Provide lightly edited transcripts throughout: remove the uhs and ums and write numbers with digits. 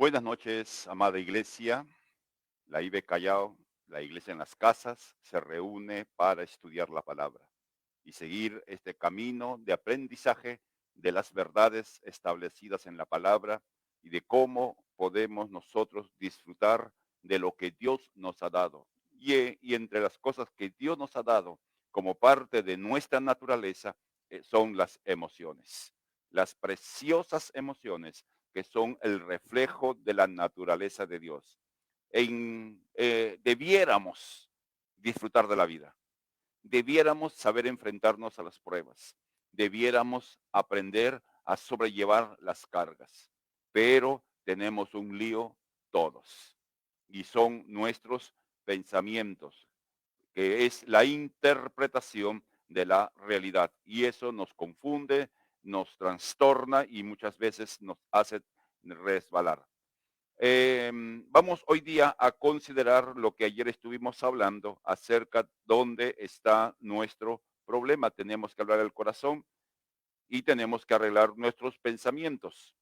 Buenas noches, amada iglesia. La IB Callao, la iglesia en las casas, se reúne para estudiar la palabra y seguir este camino de aprendizaje de las verdades establecidas en la palabra y de cómo podemos nosotros disfrutar de lo que Dios nos ha dado. Y entre las cosas que Dios nos ha dado como parte de nuestra naturaleza son las emociones, las preciosas emociones que son el reflejo de la naturaleza de Dios. Debiéramos disfrutar de la vida, debiéramos saber enfrentarnos a las pruebas, debiéramos aprender a sobrellevar las cargas, pero tenemos un lío todos y son nuestros pensamientos, que es la interpretación de la realidad y eso nos confunde, nos trastorna y muchas veces nos hace resbalar. Vamos hoy día a considerar lo que ayer estuvimos hablando acerca dónde está nuestro problema. Tenemos que hablar del corazón y tenemos que arreglar nuestros pensamientos.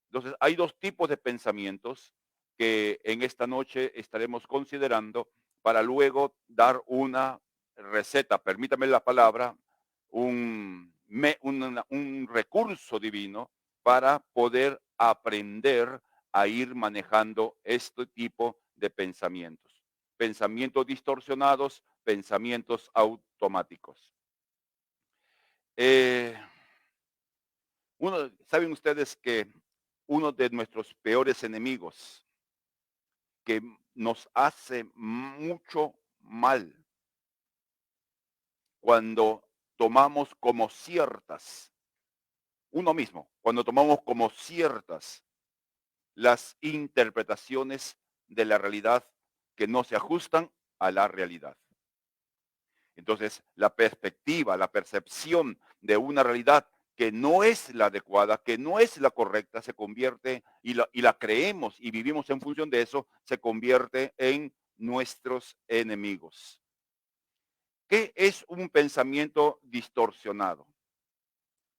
Entonces, hay dos tipos de pensamientos que en esta noche estaremos considerando para luego dar una receta, permítame la palabra, un recurso divino para poder aprender a ir manejando este tipo de pensamientos. Pensamientos distorsionados, pensamientos automáticos. Eh, ¿Saben ustedes que uno de nuestros peores enemigos que nos hace mucho mal cuando tomamos como ciertas, uno mismo, cuando tomamos como ciertas las interpretaciones de la realidad que no se ajustan a la realidad? Entonces, la perspectiva, la percepción de una realidad que no es la adecuada, que no es la correcta, se convierte y la creemos y vivimos en función de eso, se convierte en nuestros enemigos. ¿Qué es un pensamiento distorsionado?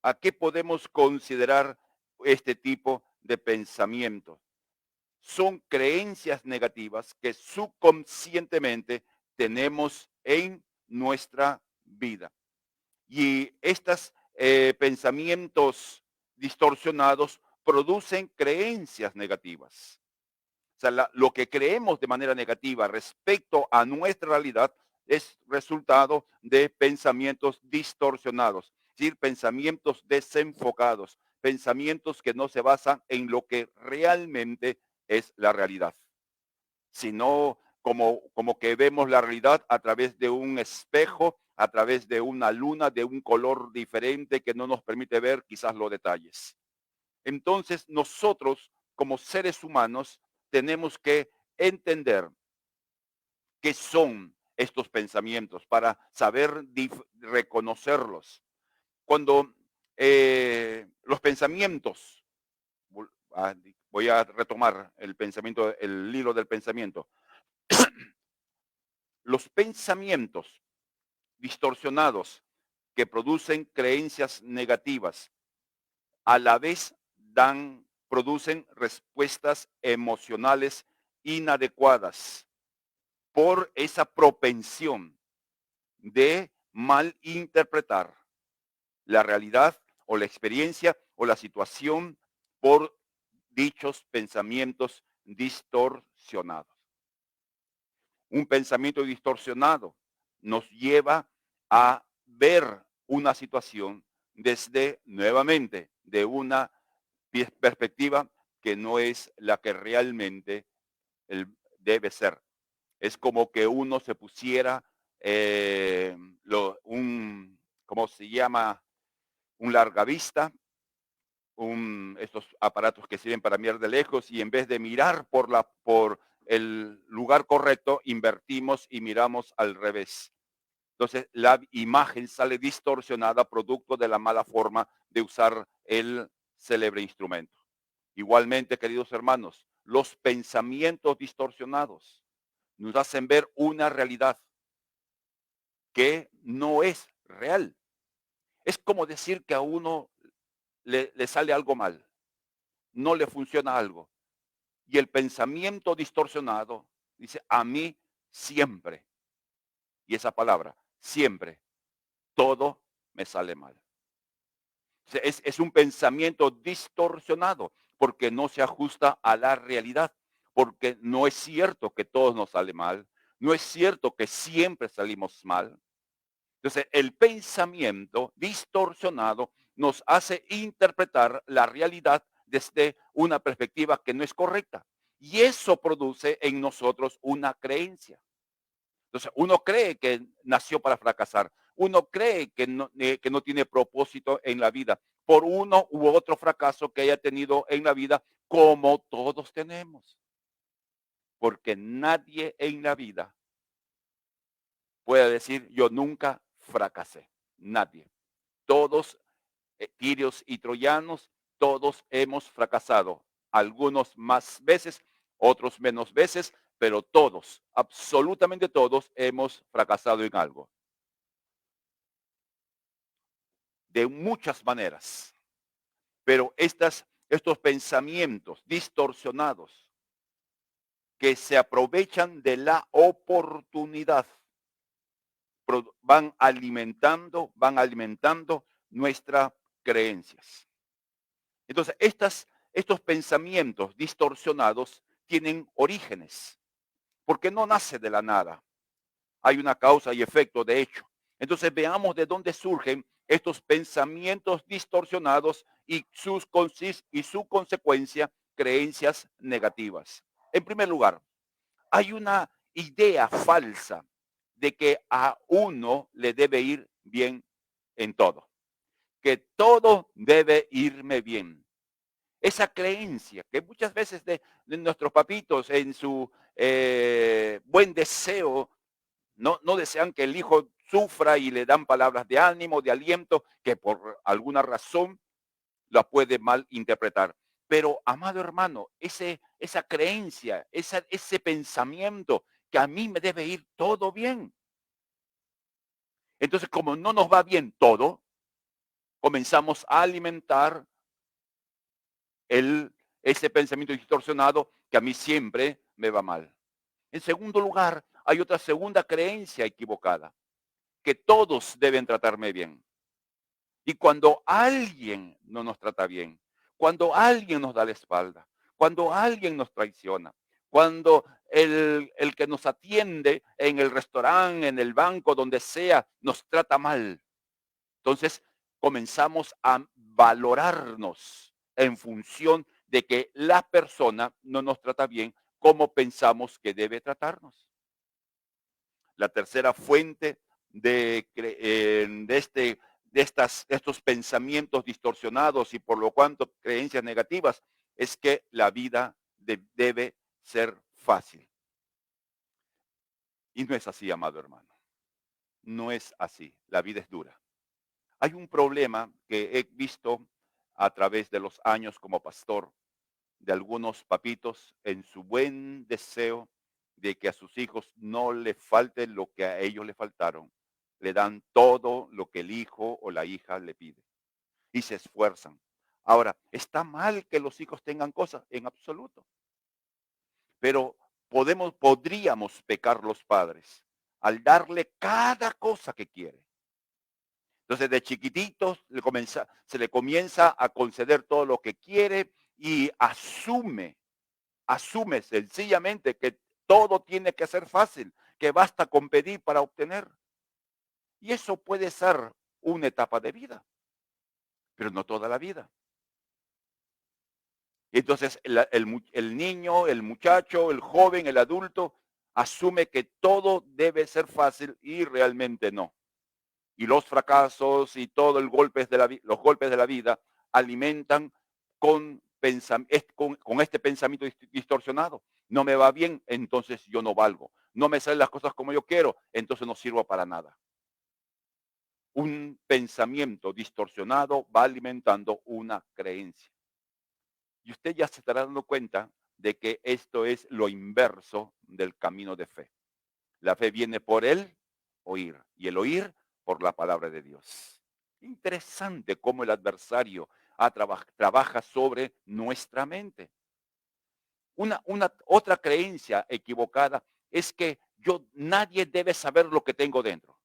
¿A qué podemos considerar este tipo de pensamiento? Son creencias negativas que subconscientemente tenemos en nuestra vida. Y estos pensamientos distorsionados producen creencias negativas. O sea, lo que creemos de manera negativa respecto a nuestra realidad es resultado de pensamientos distorsionados, es decir, pensamientos desenfocados, pensamientos que no se basan en lo que realmente es la realidad, sino como que vemos la realidad a través de un espejo, a través de una luna, de un color diferente que no nos permite ver quizás los detalles. Entonces nosotros como seres humanos tenemos que entender qué son estos pensamientos para saber reconocerlos. Cuando los pensamientos, voy a retomar el pensamiento, el hilo del pensamiento. Los pensamientos distorsionados que producen creencias negativas, a la vez producen respuestas emocionales inadecuadas por esa propensión de malinterpretar la realidad o la experiencia o la situación por dichos pensamientos distorsionados. Un pensamiento distorsionado nos lleva a ver una situación desde, nuevamente, de una perspectiva que no es la que realmente debe ser. Es como que uno se pusiera ¿cómo se llama? Un largavista, estos aparatos que sirven para mirar de lejos y en vez de mirar por el lugar correcto, invertimos y miramos al revés. Entonces la imagen sale distorsionada producto de la mala forma de usar el célebre instrumento. Igualmente, queridos hermanos, los pensamientos distorsionados nos hacen ver una realidad que no es real. Es como decir que a uno le sale algo mal, no le funciona algo. Y el pensamiento distorsionado dice, a mí siempre, y esa palabra, siempre, todo me sale mal. Es un pensamiento distorsionado porque no se ajusta a la realidad, porque no es cierto que todos nos sale mal, no es cierto que siempre salimos mal. Entonces, el pensamiento distorsionado nos hace interpretar la realidad desde una perspectiva que no es correcta. Y eso produce en nosotros una creencia. Entonces, uno cree que nació para fracasar. Uno cree que no tiene propósito en la vida por uno u otro fracaso que haya tenido en la vida, como todos tenemos. Porque nadie en la vida puede decir, yo nunca fracasé. Nadie. Todos, tirios y troyanos, todos hemos fracasado. Algunos más veces, otros menos veces, pero todos, absolutamente todos, hemos fracasado en algo. De muchas maneras. Pero estos pensamientos distorsionados que se aprovechan de la oportunidad van alimentando nuestras creencias. Entonces, estos pensamientos distorsionados tienen orígenes, porque no nace de la nada. Hay una causa y efecto, de hecho. Entonces veamos de dónde surgen estos pensamientos distorsionados y y su consecuencia, creencias negativas. En primer lugar, hay una idea falsa de que a uno le debe ir bien en todo, que todo debe irme bien. Esa creencia que muchas veces de nuestros papitos en su buen deseo no desean que el hijo sufra y le dan palabras de ánimo, de aliento, que por alguna razón la puede mal interpretar. Pero, amado hermano, esa creencia, ese pensamiento que a mí me debe ir todo bien. Entonces, como no nos va bien todo, comenzamos a alimentar ese pensamiento distorsionado que a mí siempre me va mal. En segundo lugar, hay otra segunda creencia equivocada, que todos deben tratarme bien. Y cuando alguien no nos trata bien, cuando alguien nos da la espalda, cuando alguien nos traiciona, cuando el que nos atiende en el restaurante, en el banco, donde sea, nos trata mal, entonces comenzamos a valorarnos en función de que la persona no nos trata bien como pensamos que debe tratarnos. La tercera fuente de estos pensamientos distorsionados y por lo cuanto creencias negativas es que la vida debe ser fácil. Y no es así, amado hermano. No es así. La vida es dura. Hay un problema que he visto a través de los años como pastor de algunos papitos en su buen deseo de que a sus hijos no le falte lo que a ellos le faltaron. Le dan todo lo que el hijo o la hija le pide y se esfuerzan. Ahora, ¿está mal que los hijos tengan cosas? En absoluto. Pero podríamos pecar los padres al darle cada cosa que quiere. Entonces, de chiquititos se le comienza a conceder todo lo que quiere y asume sencillamente que todo tiene que ser fácil, que basta con pedir para obtener. Y eso puede ser una etapa de vida, pero no toda la vida. Y entonces el niño, el muchacho, el joven, el adulto, asume que todo debe ser fácil y realmente no. Y los fracasos y todo los golpes de la vida alimentan con este pensamiento distorsionado. No me va bien, entonces yo no valgo. No me salen las cosas como yo quiero, entonces no sirvo para nada. Un pensamiento distorsionado va alimentando una creencia. Y usted ya se estará dando cuenta de que esto es lo inverso del camino de fe. La fe viene por el oír y el oír por la palabra de Dios. Interesante cómo el adversario trabaja sobre nuestra mente. Una otra creencia equivocada es que nadie debe saber lo que tengo dentro.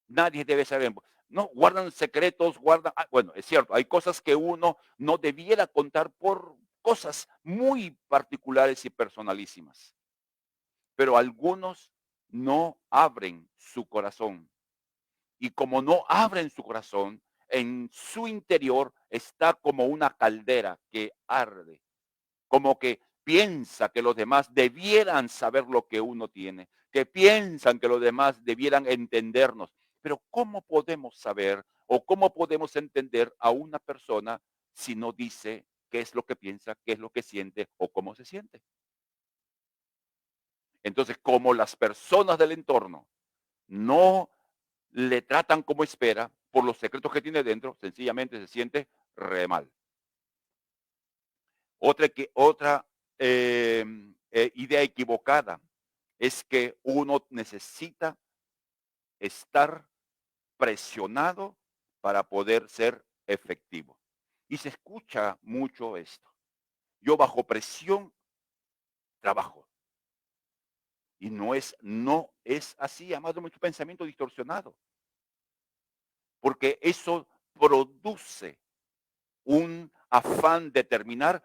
Nadie debe saber. No, guardan secretos, bueno, es cierto, hay cosas que uno no debiera contar por cosas muy particulares y personalísimas, pero algunos no abren su corazón. Y como no abren su corazón, en su interior está como una caldera que arde, como que piensa que los demás debieran saber lo que uno tiene, que piensan que los demás debieran entendernos. Pero ¿cómo podemos saber o cómo podemos entender a una persona si no dice qué es lo que piensa, qué es lo que siente o cómo se siente? Entonces, como las personas del entorno no le tratan como espera por los secretos que tiene dentro, sencillamente se siente re mal. Otra idea equivocada es que uno necesita estar presionado para poder ser efectivo. Y se escucha mucho esto. Yo bajo presión trabajo. Y no es así, además de mucho pensamiento distorsionado, porque eso produce un afán de terminar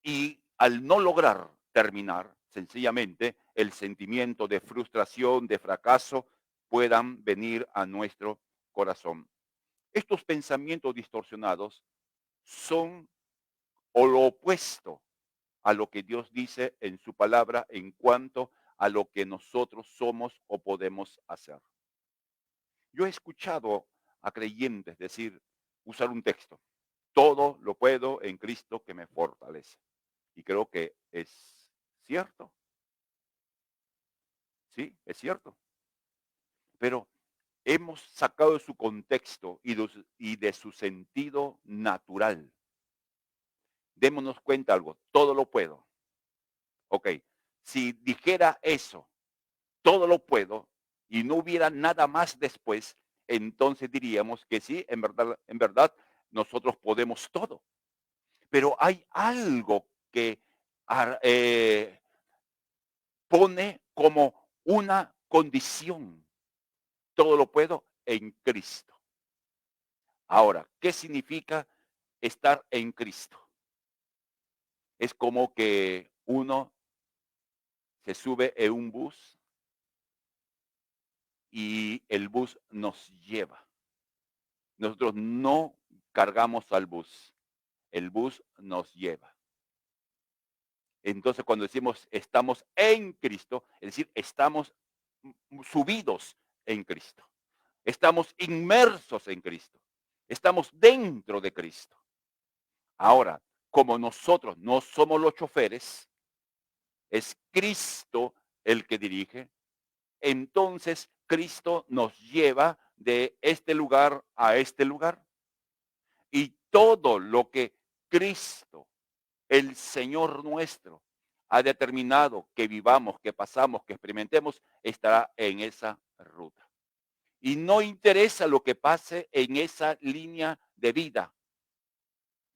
y al no lograr terminar, sencillamente el sentimiento de frustración, de fracaso, puedan venir a nuestro corazón. Estos pensamientos distorsionados son o lo opuesto a lo que Dios dice en su palabra en cuanto a lo que nosotros somos o podemos hacer. Yo he escuchado a creyentes decir, usar un texto, todo lo puedo en Cristo que me fortalece. Y creo que es cierto, sí, es cierto. Pero hemos sacado de su contexto y de su sentido natural. Démonos cuenta algo, todo lo puedo. Ok, si dijera eso, todo lo puedo, y no hubiera nada más después, entonces diríamos que sí, en verdad, nosotros podemos todo. Pero hay algo que pone como una condición. Todo lo puedo en Cristo. Ahora, ¿qué significa estar en Cristo? Es como que uno se sube en un bus y el bus nos lleva. Nosotros no cargamos al bus, el bus nos lleva. Entonces, cuando decimos estamos en Cristo, es decir, estamos subidos en Cristo. Estamos inmersos en Cristo. Estamos dentro de Cristo. Ahora, como nosotros no somos los choferes, es Cristo el que dirige, entonces Cristo nos lleva de este lugar a este lugar. Y todo lo que Cristo, el Señor nuestro, ha determinado que vivamos, que pasamos, que experimentemos, estará en esa ruta. Y no interesa lo que pase en esa línea de vida,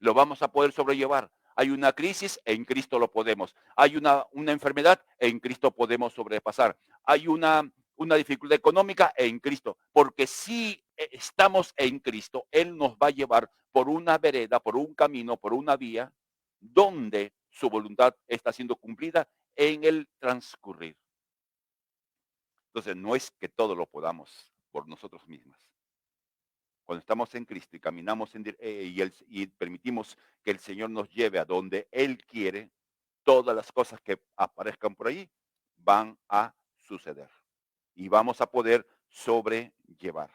lo vamos a poder sobrellevar. Hay una crisis, en Cristo lo podemos. Hay una enfermedad, en Cristo podemos sobrepasar. Hay una dificultad económica, en Cristo. Porque si estamos en Cristo, Él nos va a llevar por una vereda, por un camino, por una vía, donde su voluntad está siendo cumplida en el transcurrir. Entonces, no es que todo lo podamos por nosotros mismos. Cuando estamos en Cristo y caminamos y permitimos que el Señor nos lleve a donde Él quiere, todas las cosas que aparezcan por ahí van a suceder y vamos a poder sobrellevar.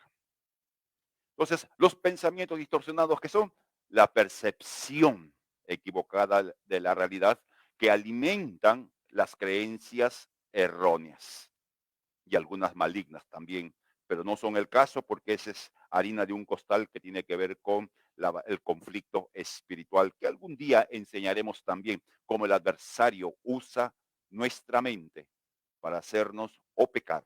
Entonces, los pensamientos distorsionados que son la percepción equivocada de la realidad que alimentan las creencias erróneas y algunas malignas también, pero no son el caso porque esa es harina de un costal que tiene que ver con el conflicto espiritual, que algún día enseñaremos también cómo el adversario usa nuestra mente para hacernos o pecar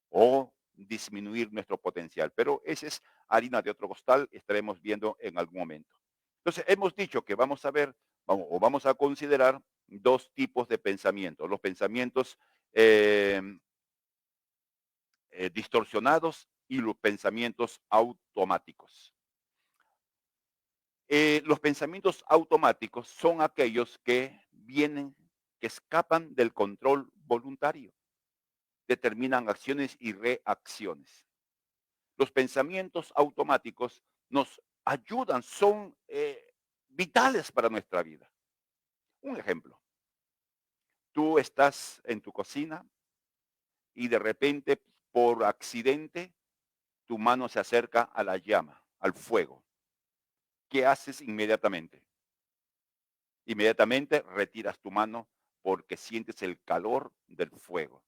o disminuir nuestro potencial. Pero esa es harina de otro costal, estaremos viendo en algún momento. Entonces, hemos dicho que vamos a ver vamos a considerar dos tipos de pensamientos. Los pensamientos eh, distorsionados y los pensamientos automáticos. Los pensamientos automáticos son aquellos que vienen, que escapan del control voluntario, determinan acciones y reacciones. Los pensamientos automáticos nos ayudan, son vitales para nuestra vida. Un ejemplo, tú estás en tu cocina y de repente, por accidente, tu mano se acerca a la llama, al fuego. ¿Qué haces inmediatamente? Inmediatamente retiras tu mano porque sientes el calor del fuego.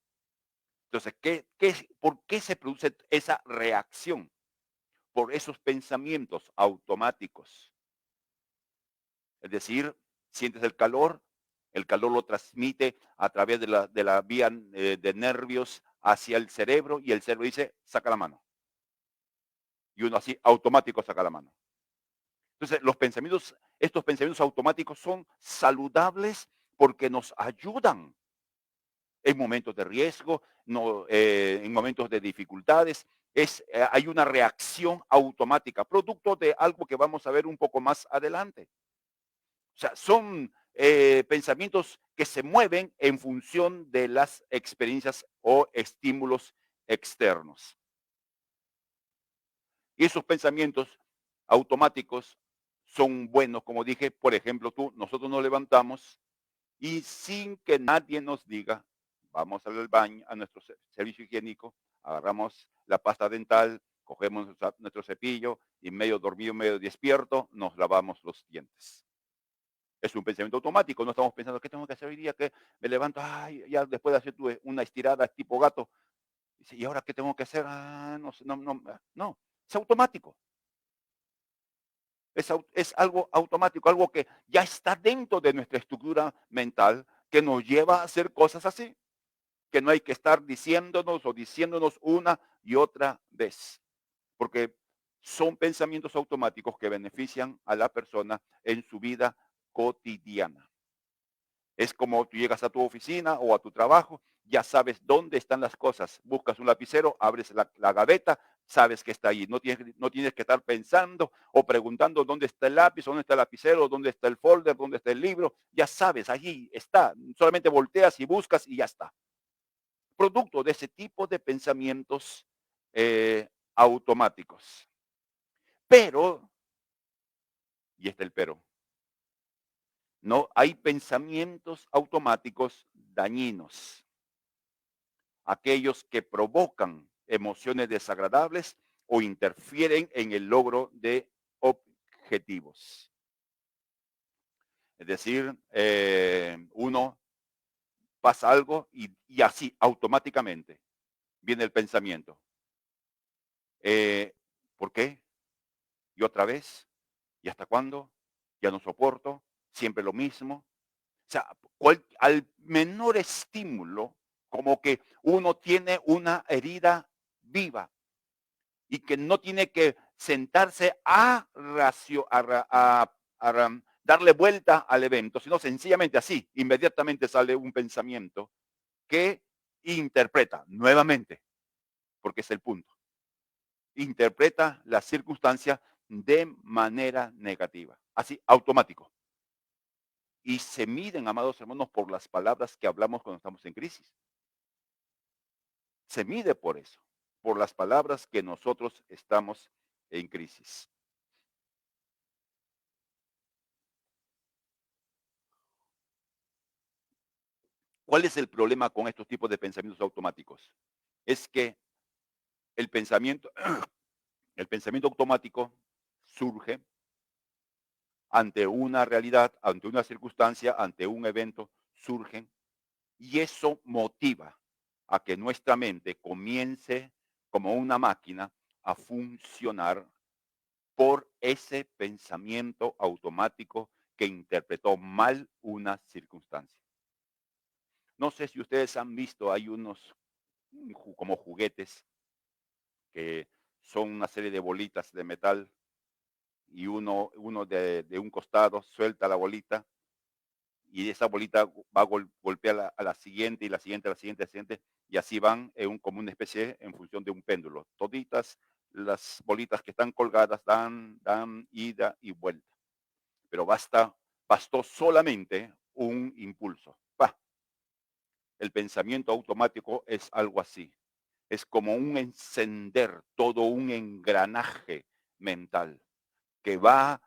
Entonces, por qué se produce esa reacción? Por esos pensamientos automáticos. Es decir, sientes el calor lo transmite a través de la vía de nervios hacia el cerebro y el cerebro dice, saca la mano. Y uno así automático saca la mano. Entonces, estos pensamientos automáticos son saludables porque nos ayudan en momentos de riesgo, no, en momentos de dificultades. Hay una reacción automática, producto de algo que vamos a ver un poco más adelante. O sea, son pensamientos que se mueven en función de las experiencias o estímulos externos. Y esos pensamientos automáticos son buenos, como dije, por ejemplo, nosotros nos levantamos y sin que nadie nos diga, vamos al baño, a nuestro servicio higiénico, agarramos la pasta dental, cogemos nuestro cepillo y medio dormido, medio despierto, nos lavamos los dientes. Es un pensamiento automático, no estamos pensando, ¿qué tengo que hacer hoy día? Que me levanto, ay, ya después de hacer una estirada tipo gato, dice, ¿y ahora qué tengo que hacer? Ah, no, sé, no, no, no, es automático. Es algo automático, algo que ya está dentro de nuestra estructura mental que nos lleva a hacer cosas así, que no hay que estar diciéndonos una y otra vez, porque son pensamientos automáticos que benefician a la persona en su vida cotidiana. Es como tú llegas a tu oficina o a tu trabajo, ya sabes dónde están las cosas. Buscas un lapicero, abres la gaveta, sabes que está ahí. No tienes que estar pensando o preguntando dónde está el lápiz, dónde está el lapicero, dónde está el folder, dónde está el libro. Ya sabes, allí está. Solamente volteas y buscas y ya está. Producto de ese tipo de pensamientos automáticos. Pero, y está el pero, no hay pensamientos automáticos dañinos, aquellos que provocan emociones desagradables o interfieren en el logro de objetivos. Es decir, uno pasa algo y así automáticamente viene el pensamiento. Eh, ¿Por qué? ¿Y otra vez? ¿Y hasta cuándo? Ya no soporto, siempre lo mismo. O sea, al menor estímulo, como que uno tiene una herida viva y que no tiene que sentarse a darle vuelta al evento, sino sencillamente así, inmediatamente sale un pensamiento que interpreta nuevamente, porque es el punto, interpreta la circunstancia de manera negativa, así, automático. Y se miden, amados hermanos, por las palabras que hablamos cuando estamos en crisis. Se mide por eso, por las palabras que nosotros estamos en crisis. ¿Cuál es el problema con estos tipos de pensamientos automáticos? Es que el pensamiento, el pensamiento automático surge ante una realidad, ante una circunstancia, ante un evento, surgen y eso motiva a que nuestra mente comience como una máquina a funcionar por ese pensamiento automático que interpretó mal una circunstancia. No sé si ustedes han visto, hay unos como juguetes que son una serie de bolitas de metal y uno de un costado suelta la bolita y esa bolita va a golpear a la siguiente y la siguiente, a la siguiente, a la siguiente, y así van como una especie en función de un péndulo. Toditas las bolitas que están colgadas dan ida y vuelta, pero bastó solamente un impulso. El pensamiento automático es algo así. Es como un encender todo un engranaje mental que va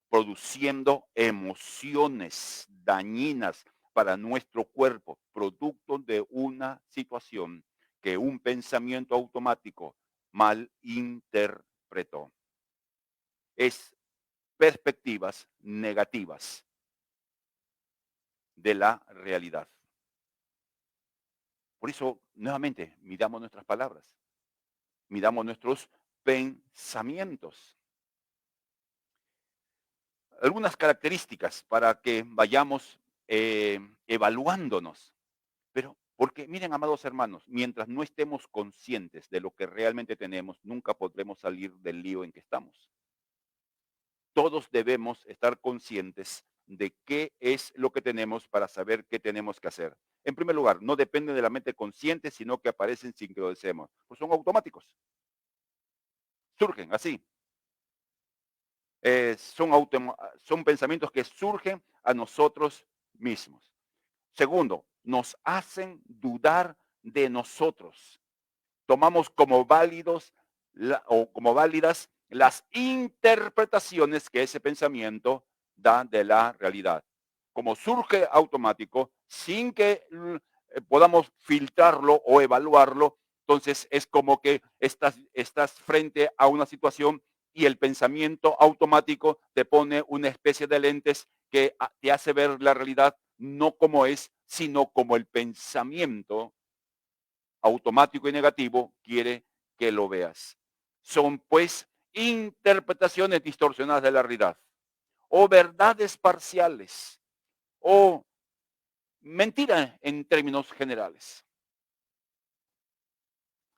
produciendo emociones dañinas para nuestro cuerpo, producto de una situación que un pensamiento automático mal interpretó. Es perspectivas negativas de la realidad. Por eso, nuevamente, midamos nuestras palabras, midamos nuestros pensamientos. Algunas características para que vayamos evaluándonos. Pero, porque miren, amados hermanos, mientras no estemos conscientes de lo que realmente tenemos, nunca podremos salir del lío en que estamos. Todos debemos estar conscientes de qué es lo que tenemos para saber qué tenemos que hacer. En primer lugar, no dependen de la mente consciente, sino que aparecen sin que lo deseemos. Pues son automáticos, surgen así. Son pensamientos que surgen a nosotros mismos. Segundo, nos hacen dudar de nosotros. Tomamos como válidos o como válidas las interpretaciones que ese pensamiento da de la realidad. Como surge automático, sin que podamos filtrarlo o evaluarlo, entonces es como que estás frente a una situación y el pensamiento automático te pone una especie de lentes que te hace ver la realidad no como es, sino como el pensamiento automático y negativo quiere que lo veas. Son pues interpretaciones distorsionadas de la realidad o verdades parciales o mentira en términos generales.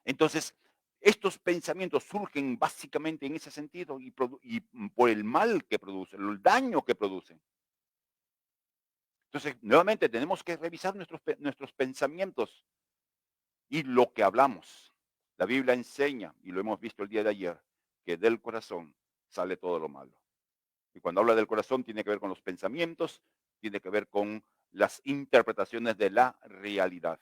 Entonces, estos pensamientos surgen básicamente en ese sentido y por el mal que producen, el daño que producen. Entonces, nuevamente tenemos que revisar nuestros pensamientos y lo que hablamos. La Biblia enseña, y lo hemos visto el día de ayer, que del corazón sale todo lo malo. Y cuando habla del corazón tiene que ver con los pensamientos, tiene que ver con las interpretaciones de la realidad.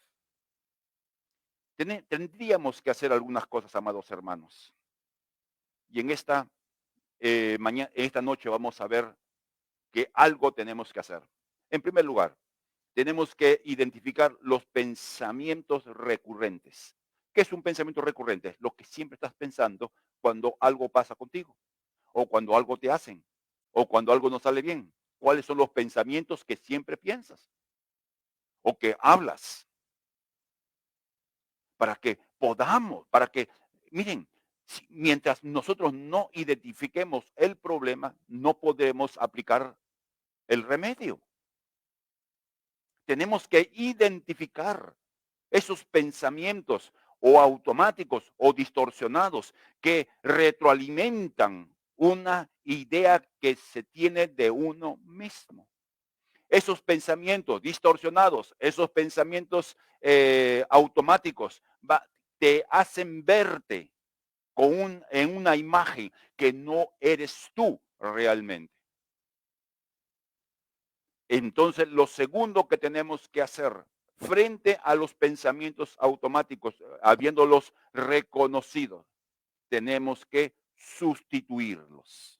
Tendríamos que hacer algunas cosas, amados hermanos. Y en esta noche vamos a ver que algo tenemos que hacer. En primer lugar, tenemos que identificar los pensamientos recurrentes. ¿Qué es un pensamiento recurrente? Lo que siempre estás pensando cuando algo pasa contigo, o cuando algo te hacen, o cuando algo no sale bien. ¿Cuáles son los pensamientos que siempre piensas o que hablas? Miren, mientras nosotros no identifiquemos el problema, no podemos aplicar el remedio. Tenemos que identificar esos pensamientos o automáticos o distorsionados que retroalimentan una idea que se tiene de uno mismo. Esos pensamientos distorsionados, esos pensamientos automáticos, te hacen verte en una imagen que no eres tú realmente. Entonces, lo segundo que tenemos que hacer frente a los pensamientos automáticos, habiéndolos reconocido, tenemos que sustituirlos.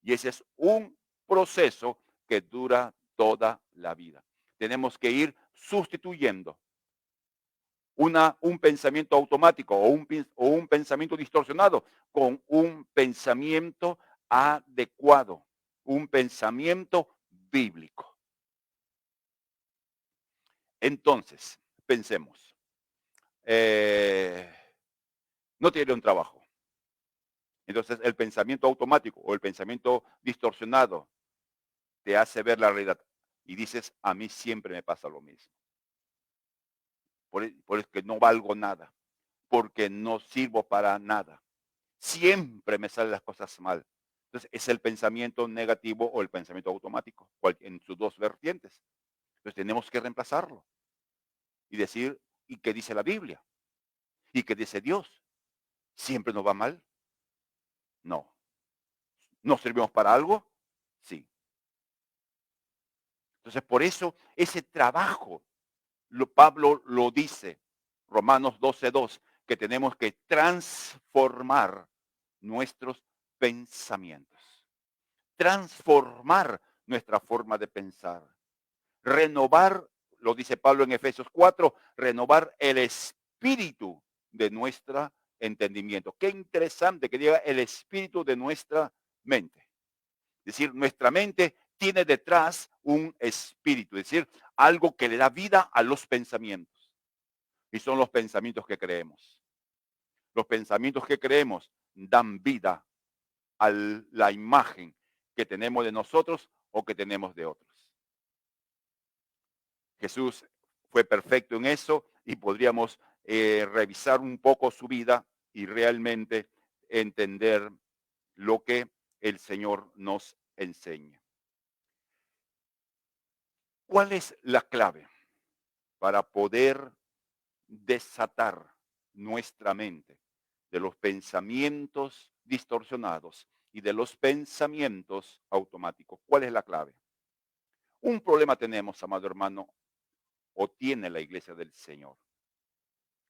Y ese es un proceso que dura toda la vida. Tenemos que ir sustituyendo un pensamiento automático o un pensamiento distorsionado con un pensamiento adecuado, un pensamiento bíblico. Entonces, pensemos, eh, no tiene un trabajo. Entonces, el pensamiento automático o el pensamiento distorsionado te hace ver la realidad y dices, a mí siempre me pasa lo mismo. Por eso que no valgo nada, porque no sirvo para nada. Siempre me salen las cosas mal. Entonces, es el pensamiento negativo o el pensamiento automático, en sus dos vertientes. Entonces, tenemos que reemplazarlo y decir, ¿y qué dice la Biblia? ¿Y qué dice Dios? ¿Siempre nos va mal? No. ¿Nos servimos para algo? Sí. Entonces, por eso ese trabajo, Pablo lo dice, Romanos 12:2, que tenemos que transformar nuestros pensamientos, transformar nuestra forma de pensar, renovar, lo dice Pablo en Efesios 4, renovar el espíritu de nuestro entendimiento. Qué interesante que diga el espíritu de nuestra mente. Es decir, nuestra mente tiene detrás un espíritu, es decir, algo que le da vida a los pensamientos. Y son los pensamientos que creemos. Los pensamientos que creemos dan vida a la imagen que tenemos de nosotros o que tenemos de otros. Jesús fue perfecto en eso y podríamos revisar un poco su vida y realmente entender lo que el Señor nos enseña. ¿Cuál es la clave para poder desatar nuestra mente de los pensamientos distorsionados y de los pensamientos automáticos? ¿Cuál es la clave? Un problema tenemos, amado hermano, o tiene la iglesia del Señor,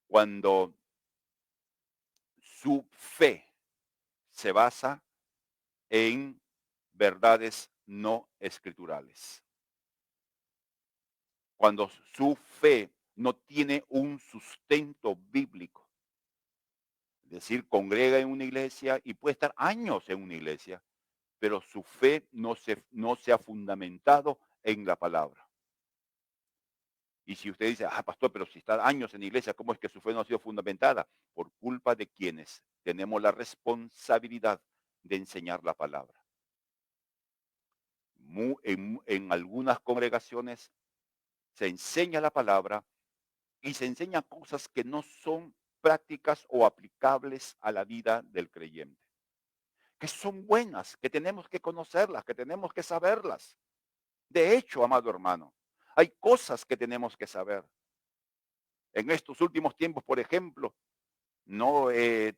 cuando su fe se basa en verdades no escriturales. Cuando su fe no tiene un sustento bíblico. Es decir, congrega en una iglesia y puede estar años en una iglesia, pero su fe no se ha fundamentado en la palabra. Y si usted dice, pastor, pero si está años en la iglesia, ¿cómo es que su fe no ha sido fundamentada? Por culpa de quienes tenemos la responsabilidad de enseñar la palabra. En algunas congregaciones se enseña la palabra y se enseñan cosas que no son prácticas o aplicables a la vida del creyente, que son buenas, que tenemos que conocerlas, que tenemos que saberlas. De hecho, amado hermano, hay cosas que tenemos que saber. En estos últimos tiempos, por ejemplo, no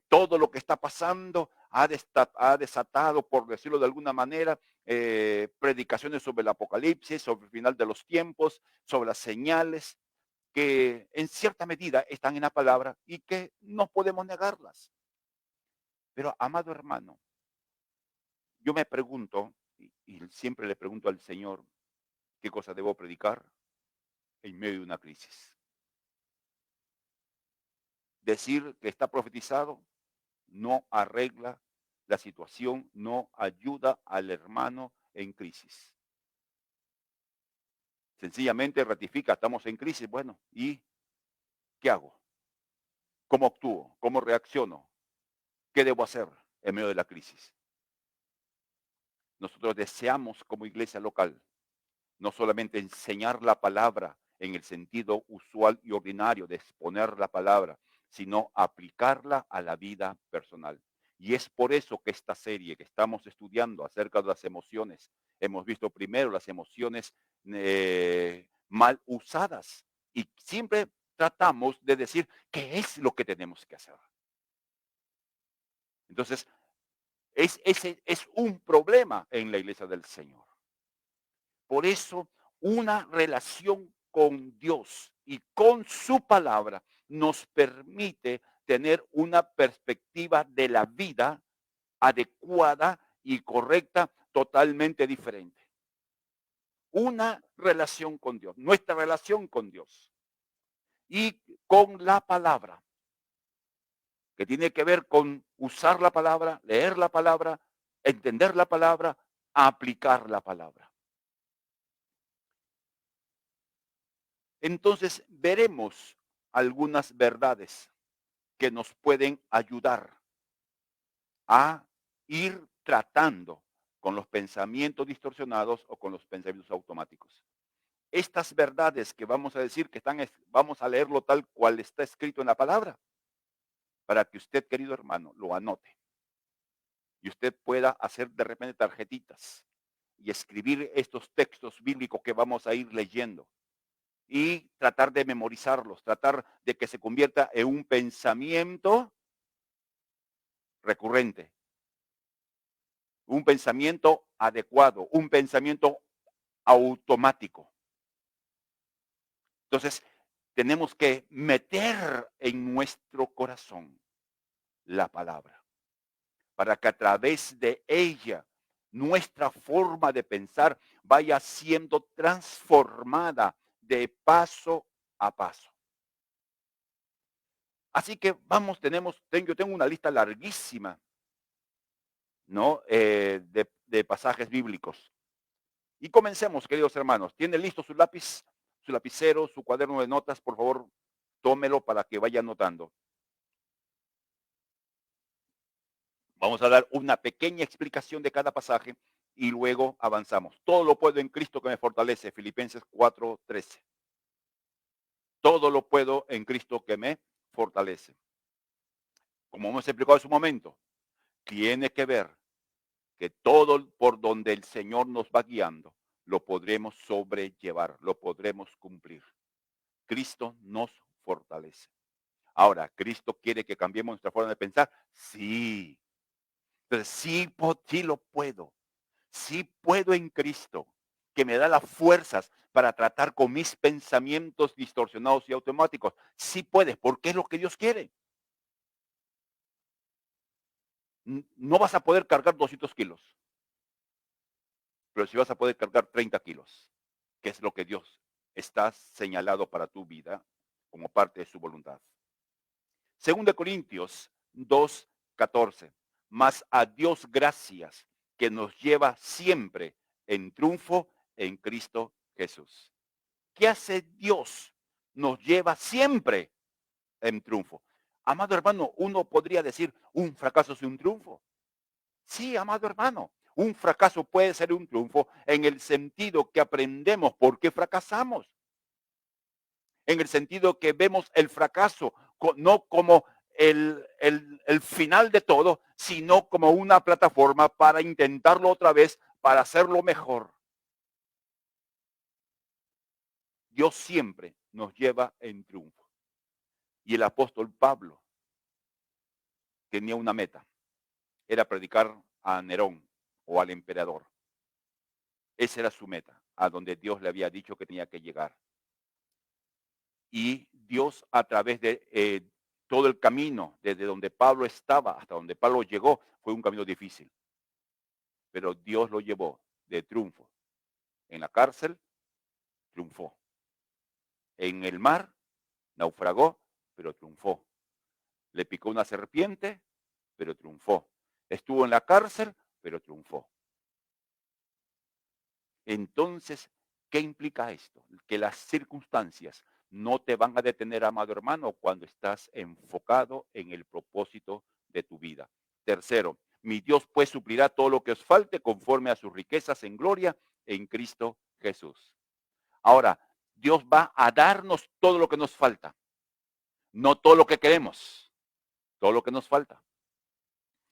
todo lo que está pasando ha desatado, por decirlo de alguna manera, predicaciones sobre el apocalipsis, sobre el final de los tiempos, sobre las señales que en cierta medida están en la palabra y que no podemos negarlas. Pero, amado hermano, yo me pregunto, y siempre le pregunto al Señor, ¿qué cosa debo predicar en medio de una crisis? Decir que está profetizado no arregla la situación, no ayuda al hermano en crisis. Sencillamente ratifica, estamos en crisis, bueno, ¿y qué hago? ¿Cómo actúo? ¿Cómo reacciono? ¿Qué debo hacer en medio de la crisis? Nosotros deseamos como iglesia local no solamente enseñar la palabra en el sentido usual y ordinario de exponer la palabra, sino aplicarla a la vida personal. Y es por eso que esta serie que estamos estudiando acerca de las emociones, hemos visto primero las emociones mal usadas y siempre tratamos de decir qué es lo que tenemos que hacer. Entonces, ese es un problema en la iglesia del Señor. Por eso, una relación con Dios y con su palabra nos permite tener una perspectiva de la vida adecuada y correcta, totalmente diferente. Una relación con Dios, nuestra relación con Dios y con la palabra, que tiene que ver con usar la palabra, leer la palabra, entender la palabra, aplicar la palabra. Entonces veremos algunas verdades que nos pueden ayudar a ir tratando con los pensamientos distorsionados o con los pensamientos automáticos. Estas verdades que vamos a decir que vamos a leerlo tal cual está escrito en la palabra, para que usted, querido hermano, lo anote. y usted pueda hacer de repente tarjetitas y escribir estos textos bíblicos que vamos a ir leyendo y tratar de memorizarlos, tratar de que se convierta en un pensamiento recurrente, un pensamiento adecuado, un pensamiento automático. Entonces, tenemos que meter en nuestro corazón la palabra para que a través de ella nuestra forma de pensar vaya siendo transformada de paso a paso. Así que vamos, yo tengo una lista larguísima, ¿no? De pasajes bíblicos. Y comencemos, queridos hermanos. ¿Tiene listo su lápiz, su lapicero, su cuaderno de notas? Por favor, tómelo para que vaya anotando. Vamos a dar una pequeña explicación de cada pasaje y luego avanzamos. Todo lo puedo en Cristo que me fortalece, Filipenses 4:13. Todo lo puedo en Cristo que me fortalece. Como hemos explicado en su momento, tiene que ver que todo por donde el Señor nos va guiando, lo podremos sobrellevar, lo podremos cumplir. Cristo nos fortalece. Ahora, ¿Cristo quiere que cambiemos nuestra forma de pensar? Sí. Entonces, sí lo puedo. Sí puedo en Cristo, que me da las fuerzas para tratar con mis pensamientos distorsionados y automáticos. Sí puedes, porque es lo que Dios quiere. No vas a poder cargar 200 kilos, pero sí vas a poder cargar 30 kilos, que es lo que Dios está señalado para tu vida como parte de su voluntad. Según de Corintios 2:14. Mas a Dios gracias que nos lleva siempre en triunfo en Cristo Jesús. ¿Qué hace Dios? Nos lleva siempre en triunfo. Amado hermano, uno podría decir, un fracaso es un triunfo. Sí, amado hermano, un fracaso puede ser un triunfo en el sentido que aprendemos por qué fracasamos. En el sentido que vemos el fracaso no como el final de todo, sino como una plataforma para intentarlo otra vez, para hacerlo mejor. Dios siempre nos lleva en triunfo. Y el apóstol Pablo tenía una meta, era predicar a Nerón o al emperador. Esa era su meta, a donde Dios le había dicho que tenía que llegar. Y Dios a través de todo el camino, desde donde Pablo estaba hasta donde Pablo llegó, fue un camino difícil. Pero Dios lo llevó de triunfo. En la cárcel, triunfó. En el mar, naufragó, pero triunfó. Le picó una serpiente, pero triunfó. Estuvo en la cárcel, pero triunfó. Entonces, ¿qué implica esto? Que las circunstancias no te van a detener, amado hermano, cuando estás enfocado en el propósito de tu vida. Tercero, mi Dios pues suplirá todo lo que os falte conforme a sus riquezas en gloria en Cristo Jesús. Ahora, Dios va a darnos todo lo que nos falta, no todo lo que queremos, todo lo que nos falta.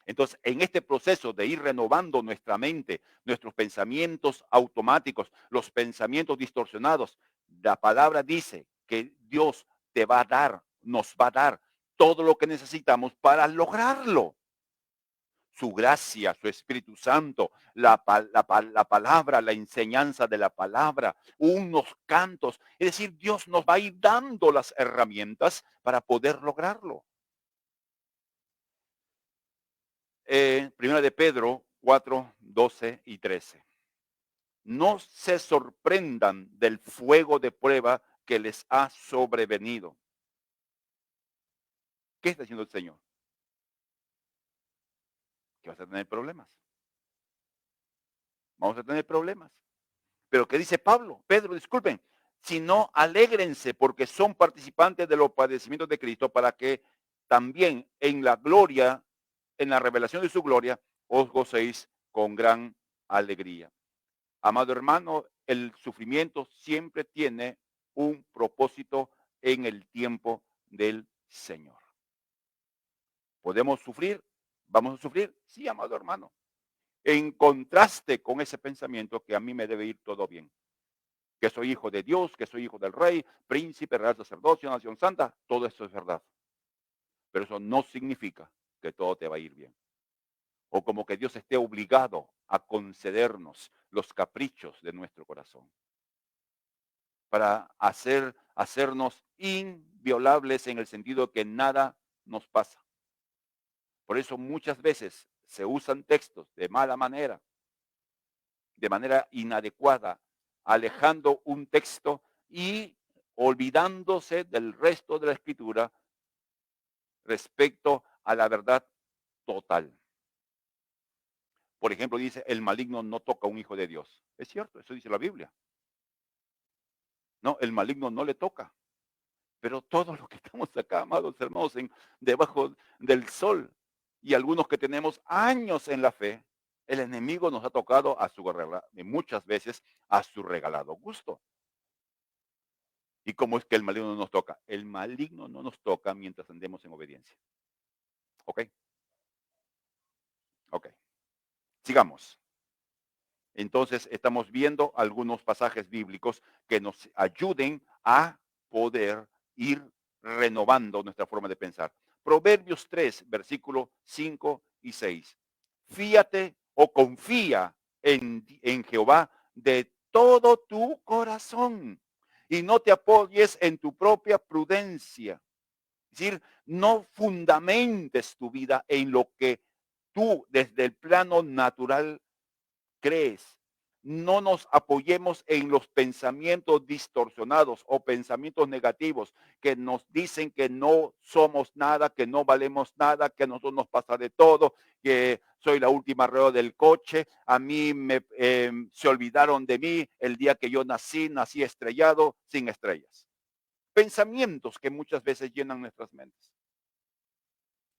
Entonces, en este proceso de ir renovando nuestra mente, nuestros pensamientos automáticos, los pensamientos distorsionados, la palabra dice que Dios te va a dar, nos va a dar todo lo que necesitamos para lograrlo. Su gracia, su Espíritu Santo, la palabra, la enseñanza de la palabra, unos cantos. Es decir, Dios nos va a ir dando las herramientas para poder lograrlo. Primera de Pedro 4:12 y 13. No se sorprendan del fuego de prueba que les ha sobrevenido. ¿Qué está diciendo el Señor? Que vas a tener problemas. Vamos a tener problemas. Pero ¿qué dice Pablo? Pedro, disculpen. Sino alégrense porque son participantes de los padecimientos de Cristo para que también en la gloria, en la revelación de su gloria, os gocéis con gran alegría. Amado hermano, el sufrimiento siempre tiene un propósito en el tiempo del Señor. Podemos sufrir, ¿Vamos a sufrir? Sí, amado hermano. En contraste con ese pensamiento que a mí me debe ir todo bien, que soy hijo de Dios, que soy hijo del rey, príncipe, real sacerdocio, nación santa, todo eso es verdad. Pero eso no significa que todo te va a ir bien. O como que Dios esté obligado a concedernos los caprichos de nuestro corazón para hacernos inviolables en el sentido de que nada nos pasa. Por eso muchas veces se usan textos de mala manera, de manera inadecuada, alejando un texto y olvidándose del resto de la escritura respecto a la verdad total. Por ejemplo, dice, el maligno no toca a un hijo de Dios. Es cierto, eso dice la Biblia. No, el maligno no le toca. Pero todos los que estamos acá, amados hermanos, debajo del sol, y algunos que tenemos años en la fe, el enemigo nos ha tocado y muchas veces a su regalado gusto. ¿Y cómo es que el maligno no nos toca? El maligno no nos toca mientras andemos en obediencia. ¿Ok? Ok. Sigamos. Entonces, estamos viendo algunos pasajes bíblicos que nos ayuden a poder ir renovando nuestra forma de pensar. Proverbios 3, versículo 5 y 6. Fíate o confía en Jehová de todo tu corazón y no te apoyes en tu propia prudencia. Es decir, no fundamentes tu vida en lo que tú desde el plano natural crees. No nos apoyemos en los pensamientos distorsionados o pensamientos negativos que nos dicen que no somos nada, que no valemos nada, que a nosotros nos pasa de todo, que soy la última rueda del coche, a mí se olvidaron de mí el día que yo nací estrellado, sin estrellas. Pensamientos que muchas veces llenan nuestras mentes.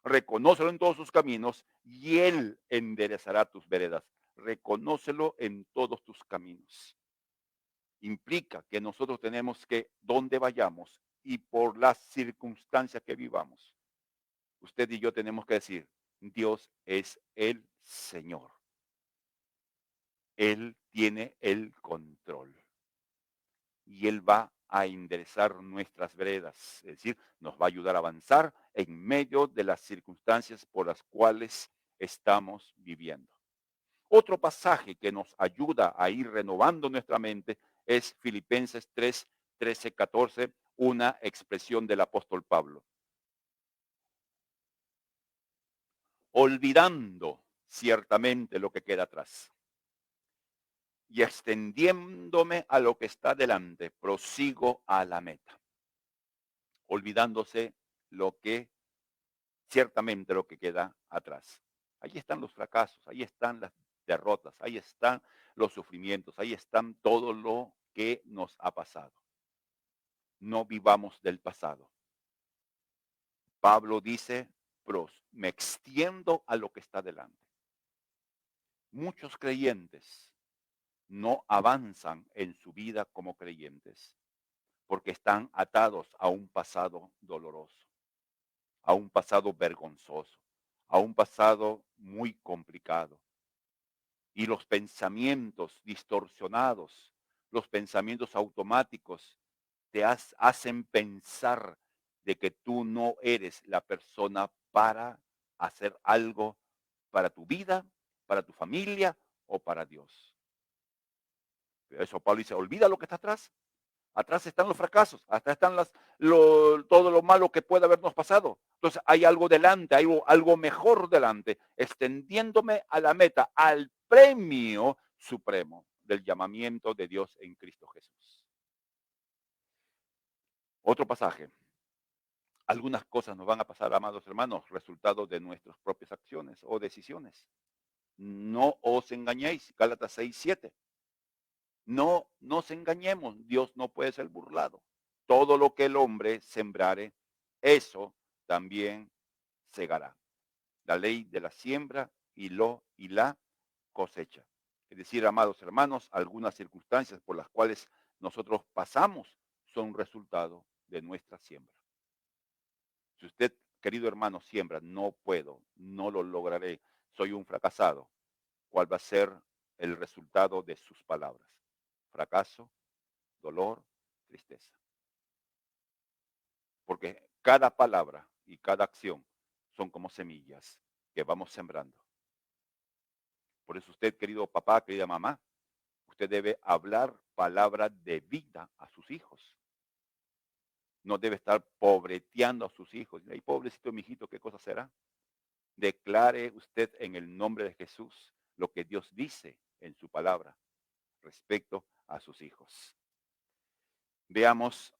Reconócelo en todos sus caminos y Él enderezará tus veredas. Reconócelo en todos tus caminos. Implica que nosotros tenemos que, donde vayamos y por las circunstancias que vivamos, usted y yo tenemos que decir, Dios es el Señor. Él tiene el control y Él va a enderezar nuestras veredas, es decir, nos va a ayudar a avanzar en medio de las circunstancias por las cuales estamos viviendo. Otro pasaje que nos ayuda a ir renovando nuestra mente es Filipenses 3, 13, 14, una expresión del apóstol Pablo. Olvidando ciertamente lo que queda atrás y extendiéndome a lo que está delante, prosigo a la meta, olvidándose lo que ciertamente lo que queda atrás. Ahí están los fracasos, ahí están las derrotas, ahí están los sufrimientos, ahí están todo lo que nos ha pasado. No vivamos del pasado. Pablo dice, me extiendo a lo que está delante. Muchos creyentes no avanzan en su vida como creyentes porque están atados a un pasado doloroso, a un pasado vergonzoso, a un pasado muy complicado. Y los pensamientos distorsionados, los pensamientos automáticos, hacen pensar de que tú no eres la persona para hacer algo para tu vida, para tu familia o para Dios. Pero eso Pablo dice, olvida lo que está atrás. Atrás están los fracasos, atrás están todo lo malo que puede habernos pasado. Entonces hay algo delante, hay algo mejor delante, extendiéndome a la meta, al premio supremo del llamamiento de Dios en Cristo Jesús. Otro pasaje. Algunas cosas nos van a pasar, amados hermanos, resultado de nuestras propias acciones o decisiones. No os engañéis, Gálatas 6:7. No nos engañemos, Dios no puede ser burlado. Todo lo que el hombre sembrare, eso también segará. La ley de la siembra y la cosecha. Es decir, amados hermanos, algunas circunstancias por las cuales nosotros pasamos son resultado de nuestra siembra. Si usted querido hermano, siembra, no puedo, no lo lograré, soy un fracasado. ¿Cuál va a ser el resultado de sus palabras? Fracaso, dolor, tristeza. Porque cada palabra y cada acción son como semillas que vamos sembrando. Por eso usted, querido papá, querida mamá, usted debe hablar palabra de vida a sus hijos. No debe estar pobreteando a sus hijos. Ay, pobrecito mi hijito, ¿qué cosa será? Declare usted en el nombre de Jesús lo que Dios dice en su palabra respecto a sus hijos. Veamos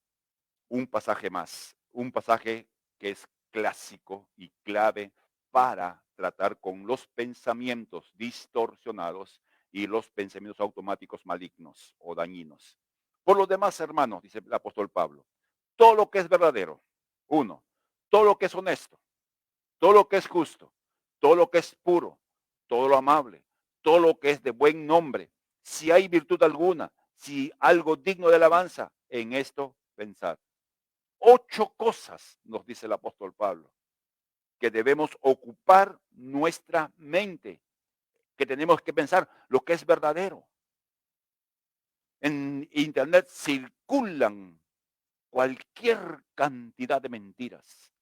un pasaje más, un pasaje que es clásico y clave para tratar con los pensamientos distorsionados y los pensamientos automáticos malignos o dañinos. Por lo demás, hermanos, dice el apóstol Pablo, todo lo que es verdadero, uno, todo lo que es honesto, todo lo que es justo, todo lo que es puro, todo lo amable, todo lo que es de buen nombre, si hay virtud alguna, si algo digno de alabanza, en esto pensar. 8 cosas, nos dice el apóstol Pablo, que debemos ocupar nuestra mente, que tenemos que pensar lo que es verdadero. En internet circulan cualquier cantidad de mentiras.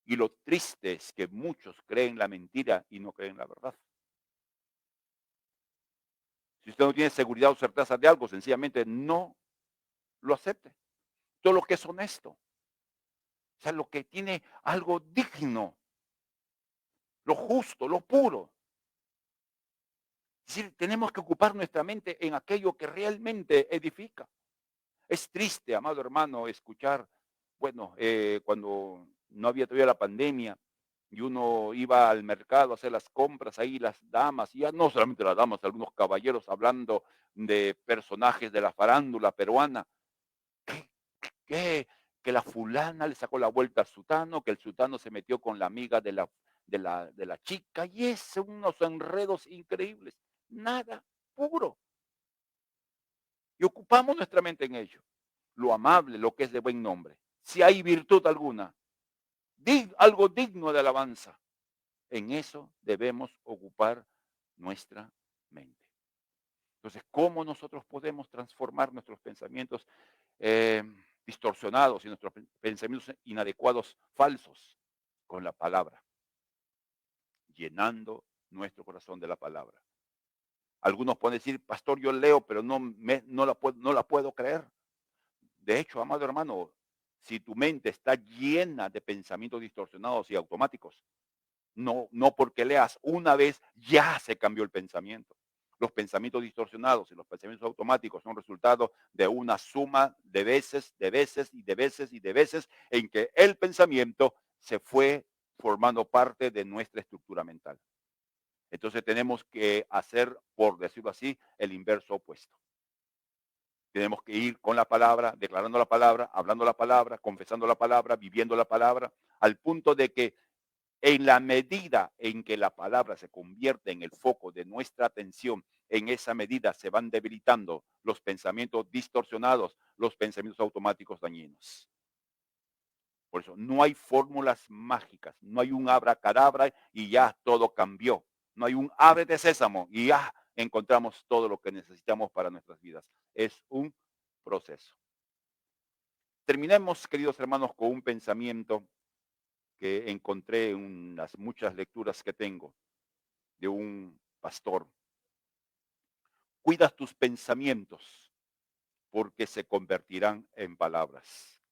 Y lo triste es que muchos creen la mentira y no creen la verdad. Si usted no tiene seguridad o certeza de algo, sencillamente no lo acepte. Todo lo que es honesto, o sea, lo que tiene algo digno, lo justo, lo puro. Es decir, tenemos que ocupar nuestra mente en aquello que realmente edifica. Es triste, amado hermano, escuchar, bueno, cuando no había todavía la pandemia y uno iba al mercado a hacer las compras, ahí las damas, y ya no solamente las damas, algunos caballeros hablando de personajes de la farándula peruana, que, que, que la fulana le sacó la vuelta al sutano, que el sutano se metió con la amiga de la chica, y es unos enredos increíbles, nada puro. Y ocupamos nuestra mente en ello. Lo amable, lo que es de buen nombre. Si hay virtud alguna, algo digno de alabanza, en eso debemos ocupar nuestra mente. Entonces, ¿cómo nosotros podemos transformar nuestros pensamientos eh, distorsionados y nuestros pensamientos inadecuados, falsos, con la palabra, llenando nuestro corazón de la palabra? Algunos pueden decir, pastor, yo leo, pero no la puedo creer. De hecho, amado hermano, si tu mente está llena de pensamientos distorsionados y automáticos, no porque leas una vez ya se cambió el pensamiento. Los pensamientos distorsionados y los pensamientos automáticos son resultado de una suma de veces, de veces y de veces y de veces en que el pensamiento se fue formando parte de nuestra estructura mental. Entonces tenemos que hacer, por decirlo así, el inverso opuesto. Tenemos que ir con la palabra, declarando la palabra, hablando la palabra, confesando la palabra, viviendo la palabra, al punto de que en la medida en que la palabra se convierte en el foco de nuestra atención, en esa medida se van debilitando los pensamientos distorsionados, los pensamientos automáticos dañinos. Por eso no hay fórmulas mágicas, no hay un abracadabra y ya todo cambió. No hay un ábrete sésamo y ya encontramos todo lo que necesitamos para nuestras vidas. Es un proceso. Terminemos, queridos hermanos, con un pensamiento que encontré en las muchas lecturas que tengo de un pastor. Cuida tus pensamientos porque se convertirán en palabras.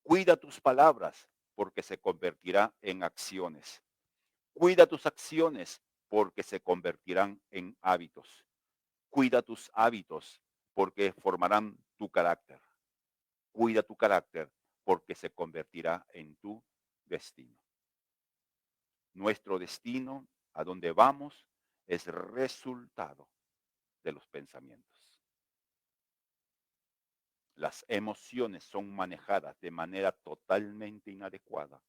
Cuida tus palabras porque se convertirán en acciones. Cuida tus acciones porque se convertirán en hábitos. Cuida tus hábitos porque formarán tu carácter. Cuida tu carácter porque se convertirá en tu destino. Nuestro destino, a donde vamos, es resultado de los pensamientos. Las emociones son manejadas de manera totalmente inadecuada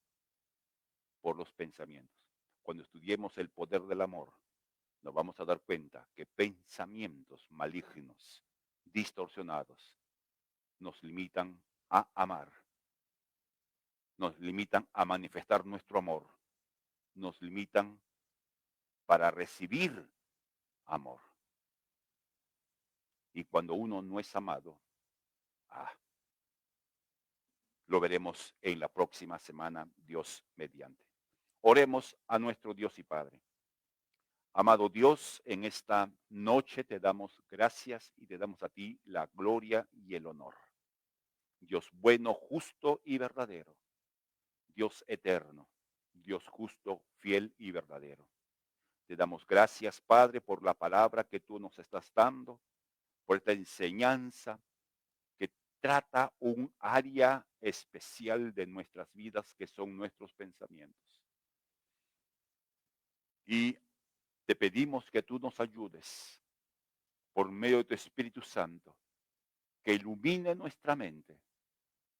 por los pensamientos. Cuando estudiemos el poder del amor, nos vamos a dar cuenta que pensamientos malignos, distorsionados, nos limitan a amar, nos limitan a manifestar nuestro amor, nos limitan para recibir amor. Y cuando uno no es amado, ah, lo veremos en la próxima semana, Dios mediante. Oremos a nuestro Dios y Padre. Amado Dios, en esta noche te damos gracias y te damos a ti la gloria y el honor. Dios bueno, justo y verdadero. Dios eterno. Dios justo, fiel y verdadero. Te damos gracias, Padre, por la palabra que tú nos estás dando, por esta enseñanza que trata un área especial de nuestras vidas, que son nuestros pensamientos. Y te pedimos que tú nos ayudes por medio de tu Espíritu Santo, que ilumine nuestra mente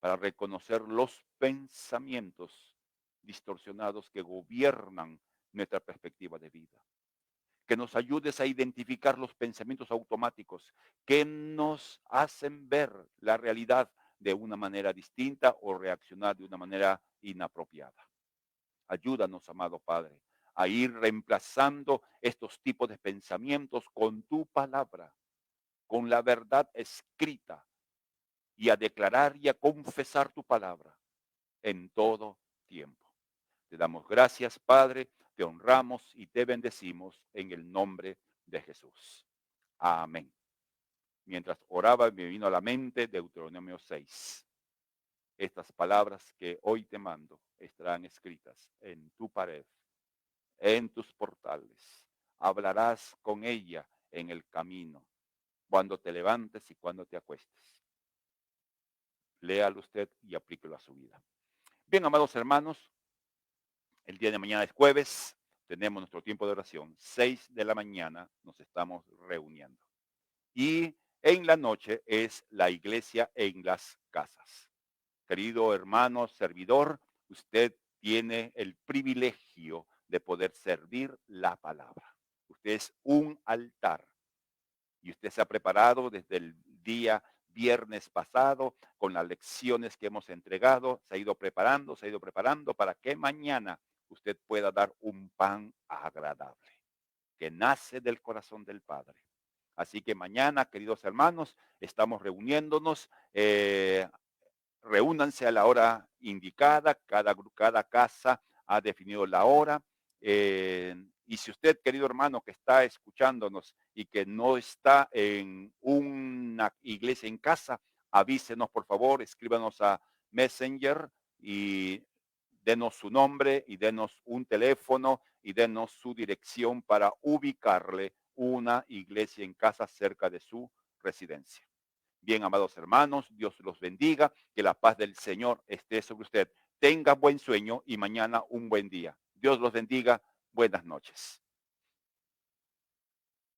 para reconocer los pensamientos distorsionados que gobiernan nuestra perspectiva de vida. Que nos ayudes a identificar los pensamientos automáticos que nos hacen ver la realidad de una manera distinta o reaccionar de una manera inapropiada. Ayúdanos, amado Padre, a ir reemplazando estos tipos de pensamientos con tu palabra, con la verdad escrita, y a declarar y a confesar tu palabra en todo tiempo. Te damos gracias, Padre, te honramos y te bendecimos en el nombre de Jesús. Amén. Mientras oraba, me vino a la mente Deuteronomio 6. Estas palabras que hoy te mando estarán escritas en tu pared, en tus portales. Hablarás con ella en el camino, cuando te levantes y cuando te acuestes. Léalo usted y aplíquelo a su vida. Bien, amados hermanos, el día de mañana es jueves, tenemos nuestro tiempo de oración. 6 de la mañana nos estamos reuniendo. Y en la noche es la iglesia en las casas. Querido hermano, servidor, usted tiene el privilegio de poder servir la palabra. Usted es un altar y usted se ha preparado desde el día viernes pasado con las lecciones que hemos entregado, se ha ido preparando para que mañana usted pueda dar un pan agradable que nace del corazón del Padre. Así que mañana, queridos hermanos, estamos reuniéndonos. Reúnanse a la hora indicada, cada casa ha definido la hora. Y si usted, querido hermano, que está escuchándonos y que no está en una iglesia en casa, avísenos por favor, escríbanos a Messenger y denos su nombre y denos un teléfono y denos su dirección para ubicarle una iglesia en casa cerca de su residencia. Bien, amados hermanos, Dios los bendiga, que la paz del Señor esté sobre usted. Tenga buen sueño y mañana un buen día. Dios los bendiga. Buenas noches.